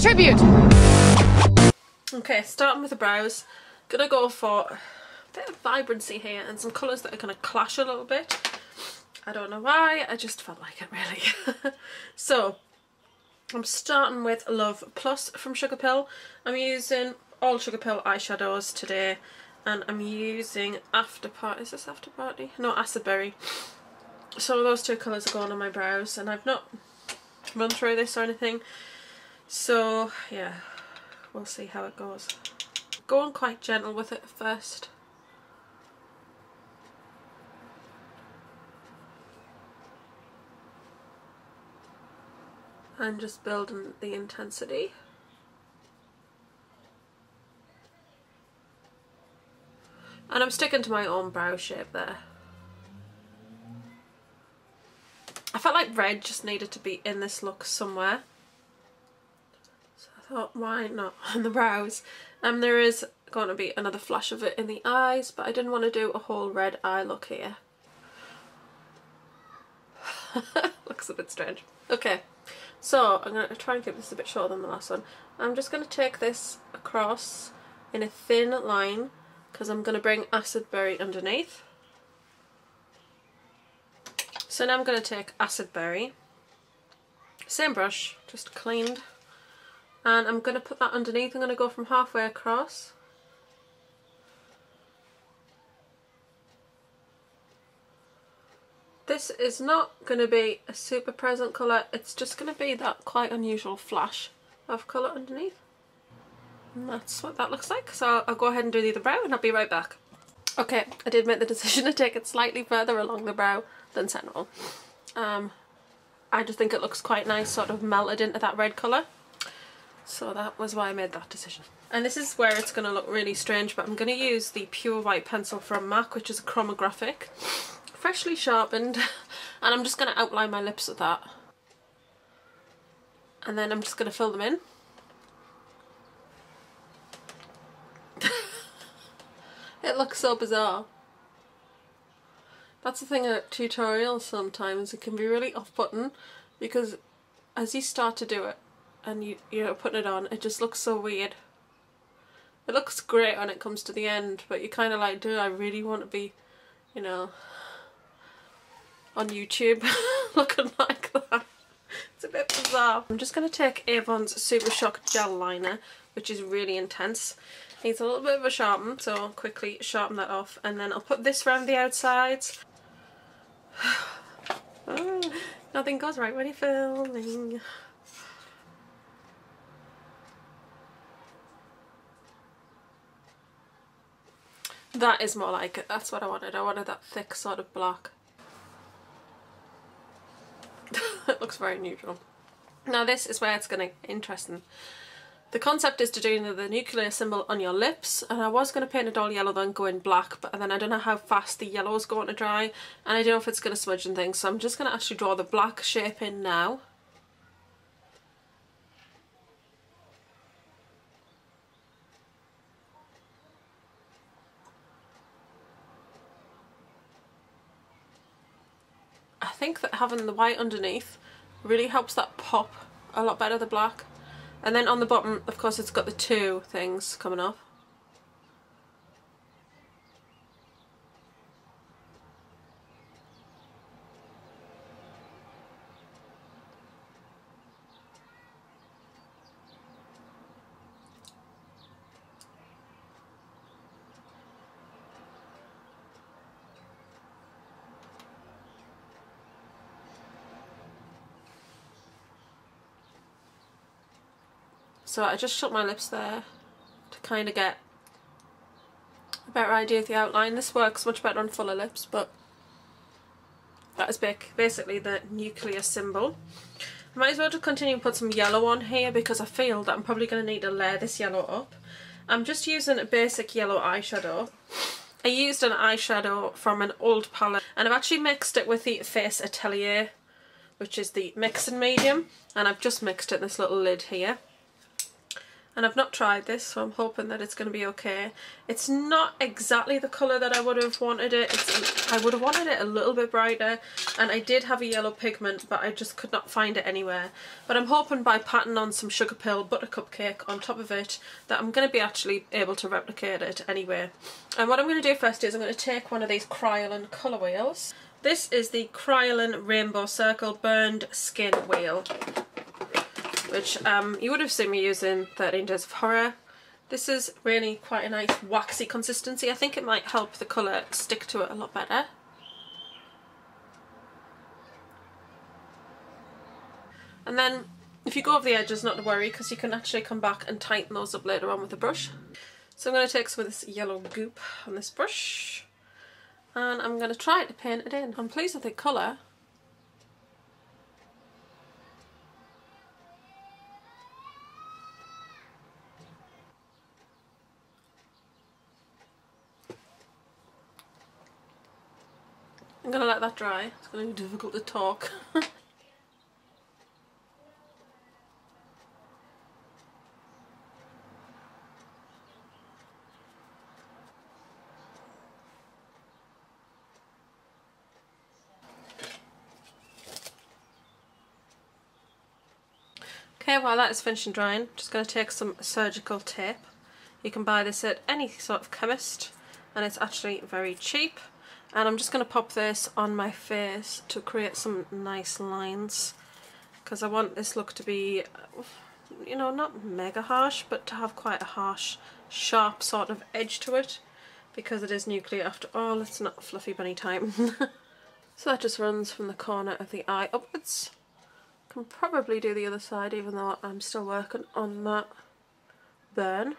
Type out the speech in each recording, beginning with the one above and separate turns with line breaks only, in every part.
This tribute!
Okay, starting with the brows. Gonna go for a bit of vibrancy here and some colours that are gonna clash a little bit. I don't know why, I just felt like it really. So, I'm starting with Love Plus from Sugar Pill. I'm using all Sugar Pill eyeshadows today, and I'm using After Party. Is this After Party? No, Acid Berry. So those two colours are going on my brows, and I've not run through this or anything. So yeah, we'll see how it goes. Going quite gentle with it first. I'm just building the intensity. And I'm sticking to my own brow shape there. I felt like red just needed to be in this look somewhere. So I thought, why not on the brows? There is going to be another flash of it in the eyes, but I didn't want to do a whole red eye look here. Looks a bit strange. Okay. So, I'm going to try and keep this a bit shorter than the last one. I'm just going to take this across in a thin line because I'm going to bring Acid Berry underneath. So now I'm going to take Acid Berry, same brush, just cleaned, and I'm going to put that underneath. I'm going to go from halfway across. This is not going to be a super present colour, it's just going to be that quite unusual flash of colour underneath. And that's what that looks like. So I'll go ahead and do the other brow and I'll be right back. Okay, I did make the decision to take it slightly further along the brow than central. I just think it looks quite nice, sort of melted into that red colour. So that was why I made that decision. And this is where it's going to look really strange, but I'm going to use the Pure White pencil from MAC, which is a chromographic. Freshly sharpened, and I'm just going to outline my lips with that, and then I'm just going to fill them in. It looks so bizarre. That's the thing at tutorials sometimes, it can be really off-putting because as you start to do it and you're putting it on, it just looks so weird. It looks great when it comes to the end, but you're kind of like, do I really want to be, you know, on YouTube looking like that? It's a bit bizarre. I'm just going to take Avon's Super Shock Gel Liner, which is really intense. Needs a little bit of a sharpen, so I'll quickly sharpen that off, and then I'll put this around the outsides. Oh, nothing goes right when you're filming. That is more like it. That's what I wanted. I wanted that thick sort of black. It looks very neutral. Now this is where it's going to get interesting. The concept is to do the nuclear symbol on your lips, and I was going to paint it all yellow then go in black, but then I don't know how fast the yellow is going to dry, and I don't know if it's going to smudge and things, so I'm just going to actually draw the black shape in now. I think that having the white underneath really helps that pop a lot better, the black. And then on the bottom, of course, it's got the two things coming off. So I just shut my lips there to kind of get a better idea of the outline. This works much better on fuller lips, but that is basically the nuclear symbol. I might as well just continue and put some yellow on here because I feel that I'm probably going to need to layer this yellow up. I'm just using a basic yellow eyeshadow. I used an eyeshadow from an old palette and I've actually mixed it with the Face Atelier, which is the mixing medium, and I've just mixed it in this little lid here. And I've not tried this, so I'm hoping that it's going to be okay. It's not exactly the colour that I would have wanted it. I would have wanted it a little bit brighter, and I did have a yellow pigment, but I just could not find it anywhere. But I'm hoping by patting on some Sugar Pill Buttercup Cake on top of it that I'm going to be actually able to replicate it anyway. And what I'm going to do first is I'm going to take one of these Kryolan colour wheels. This is the Kryolan Rainbow Circle Burned Skin Wheel, which you would have seen me using 13 Days of Horror. This is really quite a nice waxy consistency. I think it might help the colour stick to it a lot better. And then if you go over the edges, not to worry, because you can actually come back and tighten those up later on with a brush. So I'm going to take some of this yellow goop on this brush, and I'm going to try to paint it in. I'm pleased with the colour. I'm going to let that dry. It's going to be difficult to talk. Okay, while that is finishing drying, I'm just going to take some surgical tape. You can buy this at any sort of chemist, and it's actually very cheap. And I'm just going to pop this on my face to create some nice lines, because I want this look to be, you know, not mega harsh, but to have quite a harsh, sharp sort of edge to it, because it is nuclear after all. It's not fluffy bunny time. So that just runs from the corner of the eye upwards. Can probably do the other side, even though I'm still working on that burn.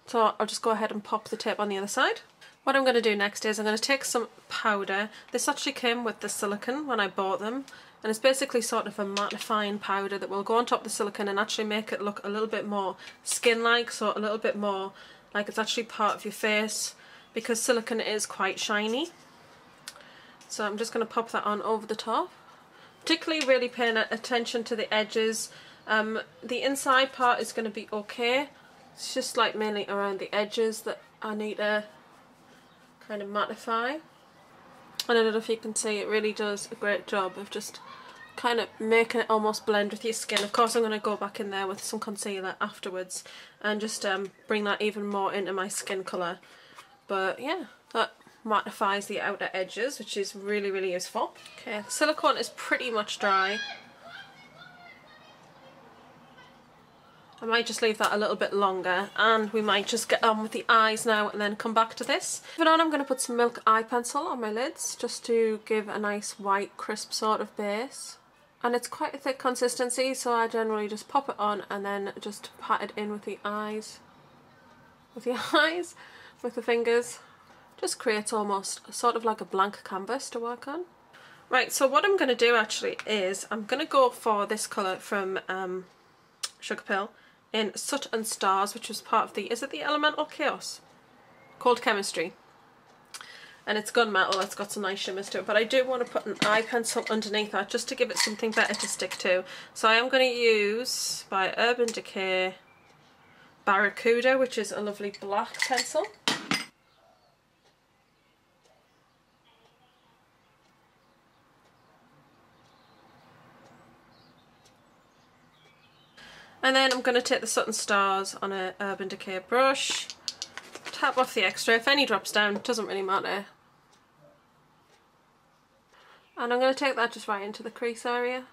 So I'll just go ahead and pop the tape on the other side. What I'm going to do next is I'm going to take some powder. This actually came with the silicone when I bought them, and it's basically sort of a mattifying powder that will go on top of the silicone and actually make it look a little bit more skin-like, so a little bit more like it's actually part of your face, because silicone is quite shiny. So I'm just going to pop that on over the top. Particularly really paying attention to the edges. The inside part is going to be okay. It's just like mainly around the edges that I need to kind of mattify. And I don't know if you can see, it really does a great job of just kind of making it almost blend with your skin. Of course I'm going to go back in there with some concealer afterwards and just bring that even more into my skin colour. But yeah, that mattifies the outer edges, which is really, really useful. Okay, the silicone is pretty much dry. I might just leave that a little bit longer, and we might just get on with the eyes now and then come back to this. Moving on, I'm going to put some milk eye pencil on my lids just to give a nice white crisp sort of base. And it's quite a thick consistency, so I generally just pop it on and then just pat it in with the eyes. With the eyes, with the fingers. Just creates almost sort of like a blank canvas to work on. Right, so what I'm going to do actually is I'm going to go for this colour from Sugar Pill in Soot and Stars, which was part of the, is it the Elemental Chaos? Called Chemistry. And it's gunmetal, it's got some nice shimmers to it, but I do want to put an eye pencil underneath that just to give it something better to stick to. So I am going to use, by Urban Decay, Barracuda, which is a lovely black pencil. And then I'm going to take the Soot and Stars on a Urban Decay brush, tap off the extra. If any drops down, it doesn't really matter. And I'm going to take that just right into the crease area.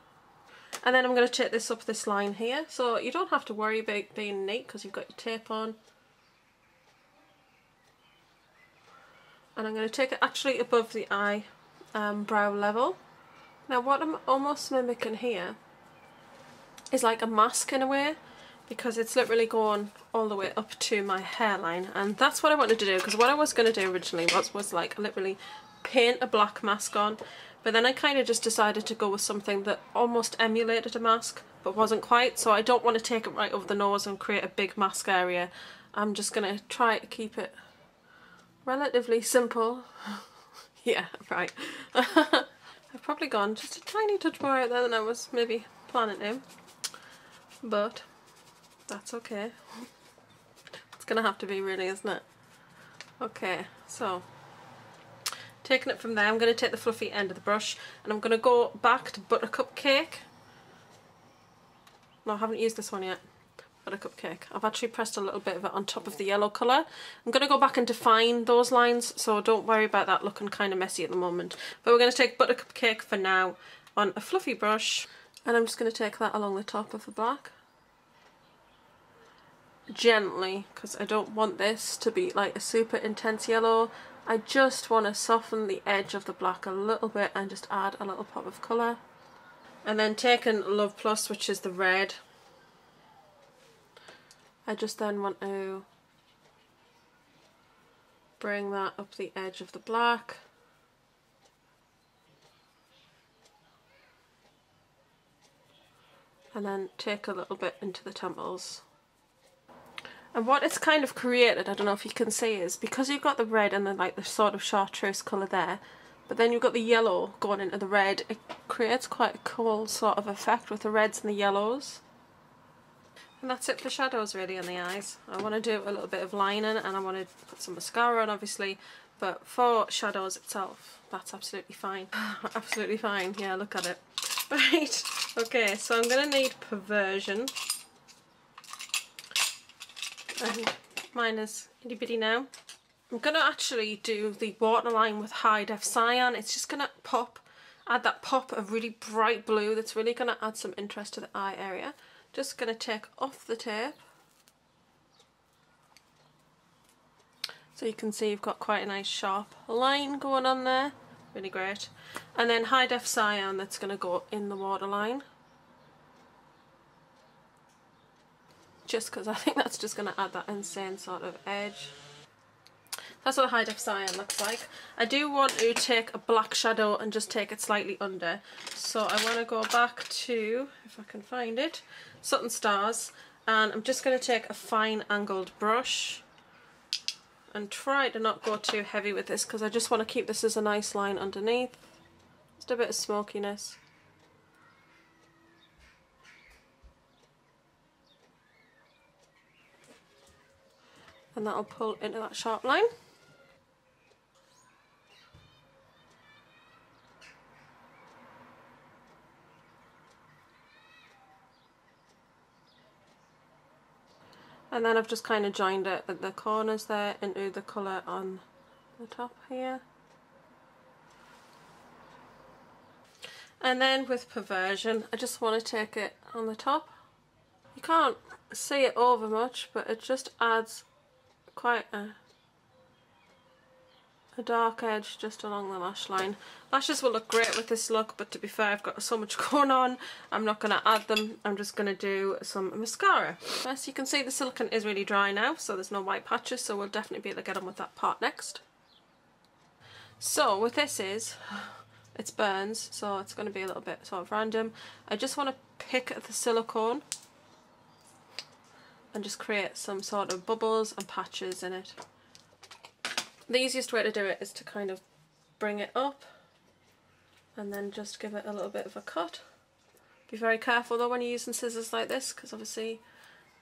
And then I'm going to take this up this line here. So you don't have to worry about being neat because you've got your tape on. And I'm going to take it actually above the eye brow level. Now what I'm almost mimicking here is like a mask in a way, because it's literally going all the way up to my hairline, and that's what I wanted to do, because what I was going to do originally was like literally paint a black mask on, but then I kind of just decided to go with something that almost emulated a mask but wasn't quite, so I don't want to take it right over the nose and create a big mask area. I'm just going to try to keep it relatively simple. Yeah, right. I've probably gone just a tiny touch more out there than I was maybe planning to. But that's okay. It's gonna have to be really, isn't it? Okay, so Taking it from there, I'm going to take the fluffy end of the brush and I'm going to go back to Buttercup Cake. No, I haven't used this one yet. Buttercup Cake. I've actually pressed a little bit of it on top of the yellow colour. I'm going to go back and define those lines, so don't worry about that looking kind of messy at the moment. But we're going to take Buttercup Cake for now on a fluffy brush, and I'm just going to take that along the top of the black. Gently, because I don't want this to be like a super intense yellow. I just want to soften the edge of the black a little bit and just add a little pop of colour. And then taking Love Plus, which is the red, I just then want to bring that up the edge of the black. And then take a little bit into the temples. And what it's kind of created, I don't know if you can see, is because you've got the red and then like the sort of chartreuse colour there, but then you've got the yellow going into the red, it creates quite a cool sort of effect with the reds and the yellows. And that's it for shadows really on the eyes. I want to do a little bit of lining and I want to put some mascara on obviously, but for shadows itself, that's absolutely fine. Absolutely fine, yeah, look at it. Right, okay, so I'm going to need Perversion. And mine is itty bitty now. I'm going to actually do the waterline with high def cyan. It's just going to add that pop of really bright blue that's really going to add some interest to the eye area. Just going to take off the tape. So you can see you've got quite a nice sharp line going on there. Really great. And then high def cyan that's going to go in the waterline. Just because I think that's just going to add that insane sort of edge. That's what the high def cyan looks like. I do want to take a black shadow and just take it slightly under. So I want to go back to, if I can find it, Sutton Stars, and I'm just going to take a fine angled brush and try to not go too heavy with this because I just want to keep this as a nice line underneath. Just a bit of smokiness. And that'll pull into that sharp line. And then I've just kind of joined it at the corners there into the colour on the top here. And then with Perversion, I just want to take it on the top. You can't see it over much, but it just adds quite a dark edge just along the lash line. Lashes will look great with this look, but to be fair, I've got so much going on, I'm not going to add them. I'm just going to do some mascara. As you can see, the silicone is really dry now, so there's no white patches, so we'll definitely be able to get on with that part next. So with this is, it's burns, so it's going to be a little bit sort of random. I just want to pick the silicone and just create some sort of bubbles and patches in it. The easiest way to do it is to kind of bring it up and then just give it a little bit of a cut. Be very careful though when you're using scissors like this, because obviously,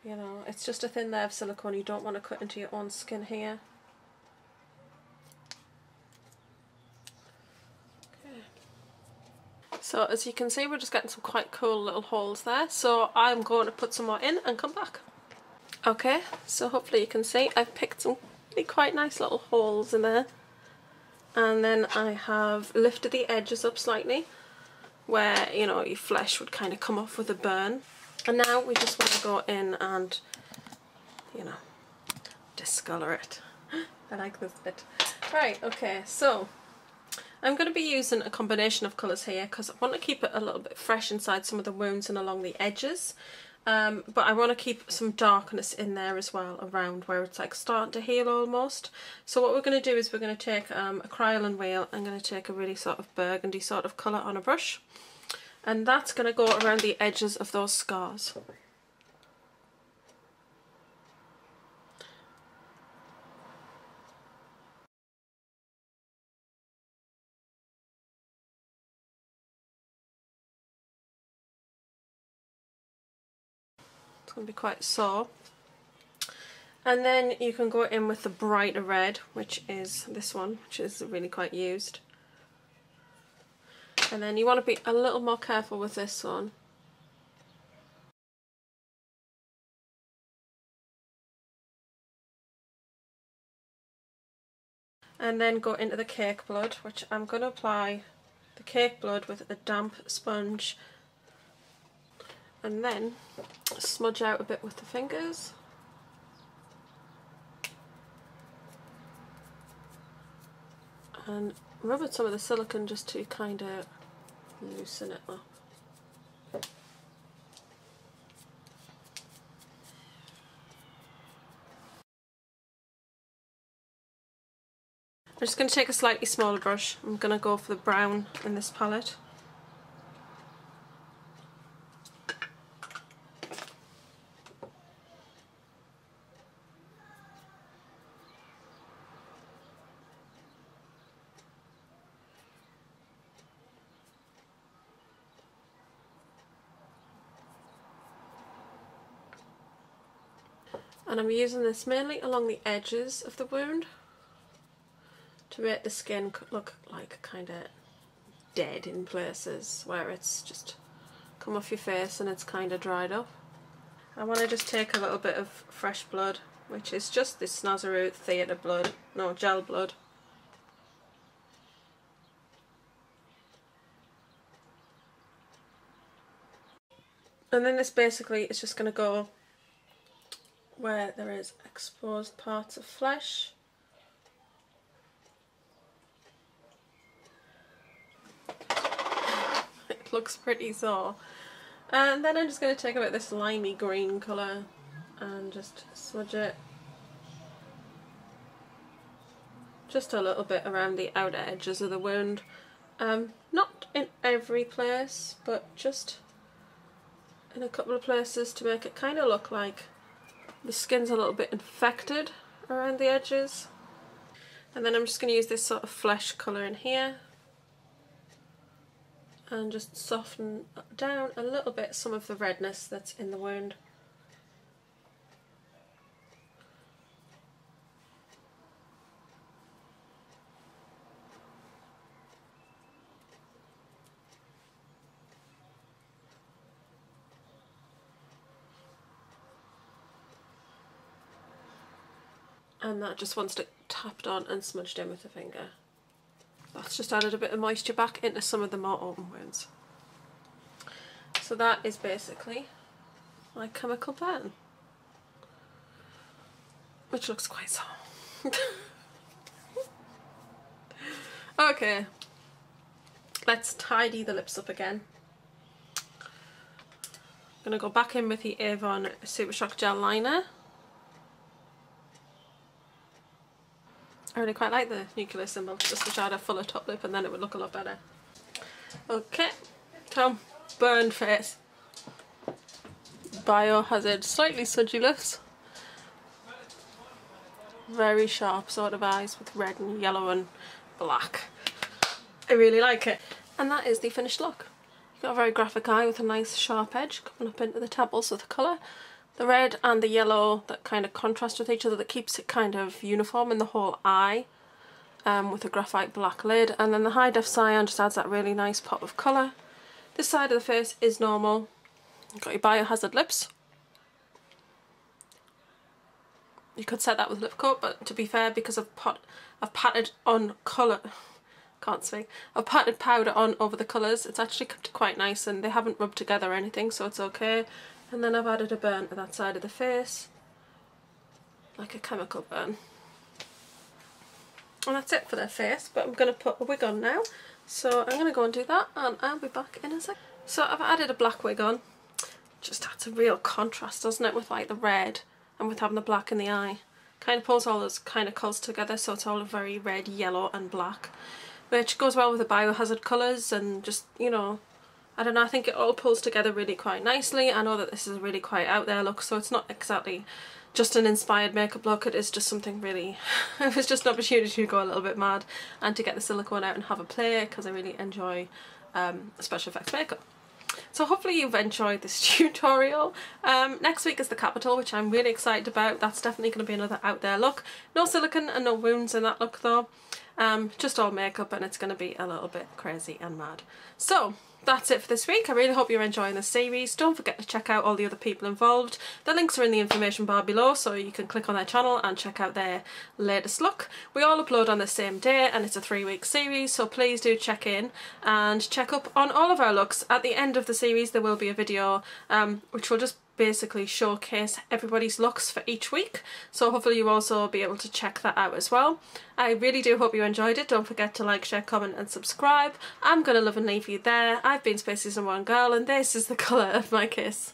you know, it's just a thin layer of silicone. You don't want to cut into your own skin here. Okay. So as you can see, we're just getting some quite cool little holes there. So I'm going to put some more in and come back. Okay, so hopefully you can see I've picked some quite nice little holes in there, and then I have lifted the edges up slightly where, you know, your flesh would kind of come off with a burn, and now we just want to go in and, you know, discolour it. I like this bit. Right, okay, so I'm going to be using a combination of colours here because I want to keep it a little bit fresh inside some of the wounds and along the edges. But I want to keep some darkness in there as well around where it's like starting to heal almost. So what we're going to do is we're going to take a Kryolan wheel. I'm going to take a really sort of burgundy sort of colour on a brush, and that's going to go around the edges of those scars. It's going to be quite sore. And then you can go in with the brighter red, which is this one, which is really quite used. And then you want to be a little more careful with this one. And then go into the cake blood, which I'm going to apply the cake blood with a damp sponge. And then smudge out a bit with the fingers. And rub at some of the silicone just to kind of loosen it up. I'm just going to take a slightly smaller brush. I'm going to go for the brown in this palette. And I'm using this mainly along the edges of the wound to make the skin look like kind of dead in places where it's just come off your face and it's kind of dried up. I want to just take a little bit of fresh blood, which is just this Snazaroo theatre blood, no, gel blood. And then this basically is just going to go where there is exposed parts of flesh. It looks pretty sore. And then I'm just going to take a bit of this limey green colour and just smudge it just a little bit around the outer edges of the wound. Not in every place, but just in a couple of places to make it kind of look like the skin's a little bit infected around the edges. And then I'm just going to use this sort of flesh colour in here and just soften down a little bit some of the redness that's in the wound. And that just wants to tapped on and smudged in with the finger. That's just added a bit of moisture back into some of the more open wounds. So that is basically my chemical burn, which looks quite sore. Okay, let's tidy the lips up again. I'm going to go back in with the Avon Super Shock Gel Liner. I really quite like the nuclear symbol, just wish I had a fuller top lip and then it would look a lot better. Okay, so burned face. Biohazard, slightly smudgy lips. Very sharp sort of eyes with red and yellow and black. I really like it. And that is the finished look. You've got a very graphic eye with a nice sharp edge coming up into the temples of the colour. The red and the yellow that kind of contrast with each other, that keeps it kind of uniform in the whole eye, with a graphite black lid. And then the high def cyan just adds that really nice pop of colour. This side of the face is normal. You've got your Biohazard lips. You could set that with lip coat, but to be fair, because I've patted on colour, can't speak, I've patted powder on over the colours, it's actually kept it quite nice and they haven't rubbed together or anything, so it's okay. And then I've added a burn to that side of the face, like a chemical burn. And that's it for their face, but I'm going to put a wig on now. So I'm going to go and do that and I'll be back in a sec. So I've added a black wig on. Just adds a real contrast, doesn't it, with like the red and with having the black in the eye. Kind of pulls all those kind of colours together, so it's all very red, yellow and black. Which goes well with the Biohazard colours and just, you know, I don't know, I think it all pulls together really quite nicely. I know that this is a really quite out there look, so it's not exactly just an inspired makeup look, it is just something really, it was just an opportunity to go a little bit mad and to get the silicone out and have a play, because I really enjoy special effects makeup. So hopefully you've enjoyed this tutorial. Next week is the capital, which I'm really excited about. That's definitely going to be another out there look. No silicone and no wounds in that look though. Just all makeup, and it's going to be a little bit crazy and mad. So that's it for this week. I really hope you're enjoying this series. Don't forget to check out all the other people involved. The links are in the information bar below, so you can click on their channel and check out their latest look. We all upload on the same day, and it's a 3-week series, so please do check in and check up on all of our looks. At the end of the series there will be a video which will just basically showcase everybody's looks for each week, so hopefully you'll also be able to check that out as well. I really do hope you enjoyed it. Don't forget to like, share, comment and subscribe. I'm gonna love and leave you there. I've been Spacey's #1 girl, and this is the colour of my kiss.